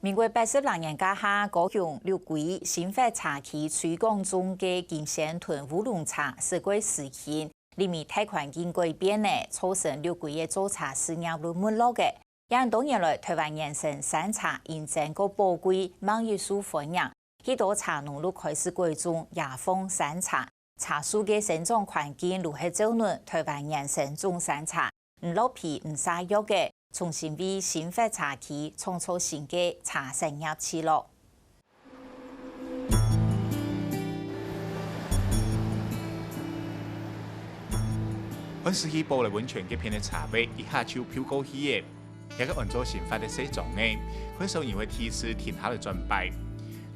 民国86年家下，高雄六龟新发茶区推广中嘅金山屯乌龙茶是过实现，里面太环境改变呢，促成六龟嘅做茶事业路没落嘅。因多年来，台湾人参山茶因整个宝贵，网易受欢迎，许多茶农都开始改种野风山茶。茶树嘅生长环境如何照暖台湾人参种山茶，唔落皮唔晒药嘅。 重新为新发茶区创造新嘅茶产业起落。本世纪玻璃温泉嘅片嘅茶味一下就飘高起嘅，一個按照新發嘅西裝呢，佢受因為提示停下嚟準備。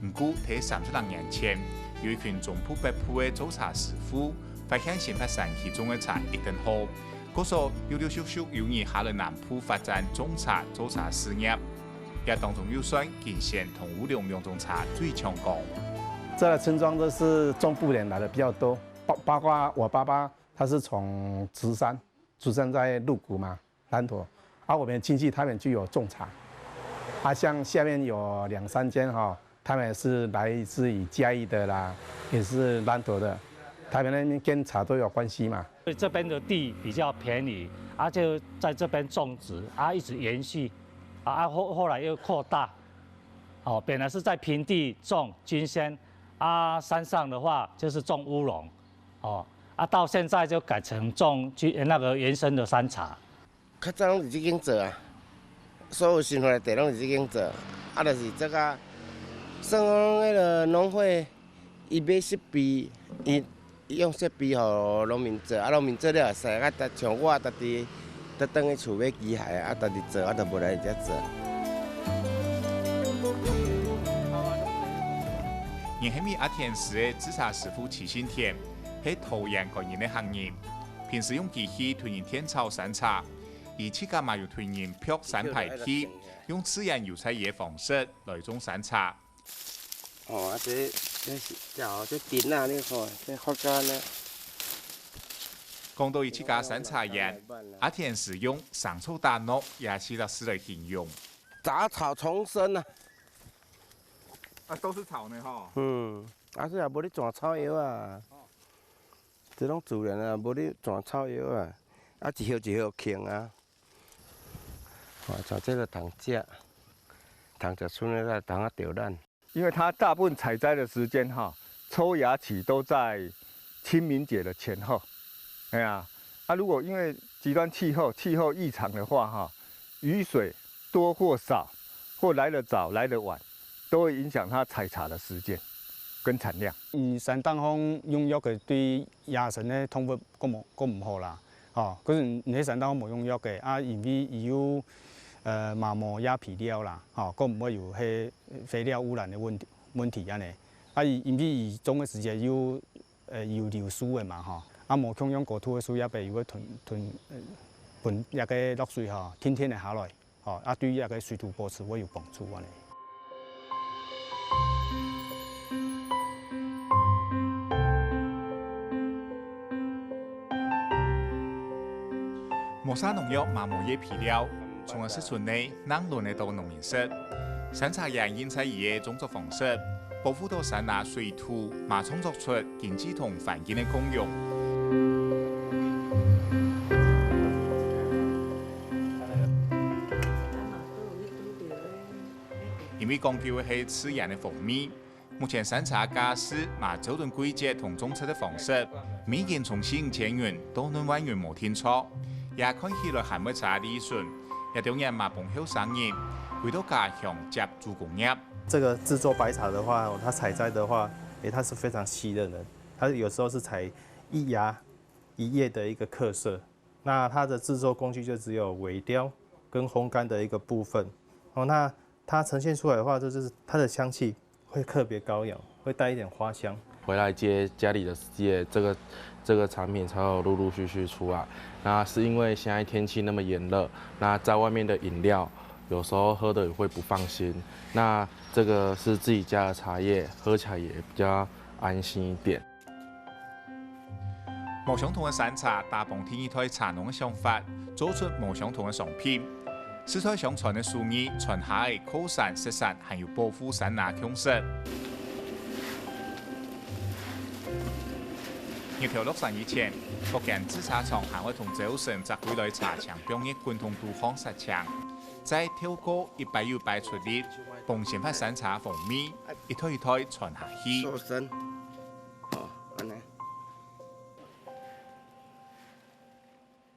唔過喺30年前，有一群中鋪北鋪嘅做茶師傅，發現新發山區種嘅茶一定好。 嗰所有少少有意下嚟南部發展種茶做茶事業，也當中有算金山同烏龍兩種茶最強港。这个村庄都是中部人来的比较多，包括我爸爸，他是从芝山，出生在鹿谷嘛，南投，而我们亲戚他们就有种茶，像下面有2、3间哈，他们是来自于嘉义的啦，也是南投的。 他们那边跟茶都有关系嘛。所以这边的地比较便宜，就在这边种植，一直延续，后来又扩大，本来是在平地种金仙，山上的话就是种乌龙，到现在就改成种那个原生的山茶。较早拢是这间做啊，所有新发的地拢是这间做，就是这个，算讲迄个农会，伊买设备，伊。 用设备予农民做，农民做了会使，像我家己，倒去厝买机械家己做，就无来遮做。年輕咪阿田市嘅製茶師傅齊新田，係桃園個人嘅行業，平時用機器推人天草山茶，而且家嘛又推人漂山排氣，用自然油菜葉方式來種山茶。這點啊，你看，這好乾呢。講到一起家山茶園，阿田是用上草打糯也是老師來形容。雜草叢生啊！都是草呢哈。這也無咧轉草藥啊，這種自然啊，無咧轉草藥啊，一葉一葉輕啊。像這個糖蔗，糖蔗村咧，糖啊掉爛。 因为它大部分采摘的时间抽芽期都在清明节的前后，如果因为极端气候异常的话雨水多或少，或来得早来得晚，都会影响它采茶的时间跟产量。山东风用药嘅对野生的通不够唔好啦，可是你喺山东风冇用药嘅，因为伊有。 麻木鸦皮料啦，佮唔会有迄肥料污染的问题安尼。因为伊种的时间有流苏的嘛，无强用过土的水也被有分那个落水天天的下来，对那个水土保持会有帮助安尼。 磨砂農藥麻木葉皮料。 從而釋出內能輪得到農民食，山茶園因採伊嘅種植方式，保護到山下水土，嘛創作出經濟同環境嘅功用。因為講究嘅係自然嘅風味，目前山茶家私嘛走頓季節同種植嘅方式，每件從4、5千元都能完全冇天錯，也看起來還未差利潤。 也當然嘛，幫後生意，回到家鄉接助工業。這個製作白茶的話，它採摘的話，它是非常細膩的。它有時候是採一芽一葉的一個刻色。那它的製作工具就只有萎凋跟烘乾的一個部分。那它呈現出來的話，就是它的香氣會特別高揚，會帶一點花香。回來接家裡的事業，這個產品才有陸陸續續出來。那是因為現在天氣那麼炎熱，那在外面的飲料有時候喝的也會不放心。那這個是自己家的茶葉，喝起來也比較安心一點。無相同嘅山茶，大幫天一台茶農嘅想法，做出無相同嘅商品。世代相传的术语传下来，靠山、石山还有保护山崖强势。日头落山以前，福建制茶厂还会同周省集会来茶厂表演贯通杜康实枪，再跳过一摆又摆出力，帮先发山茶封面，一推一推传下去。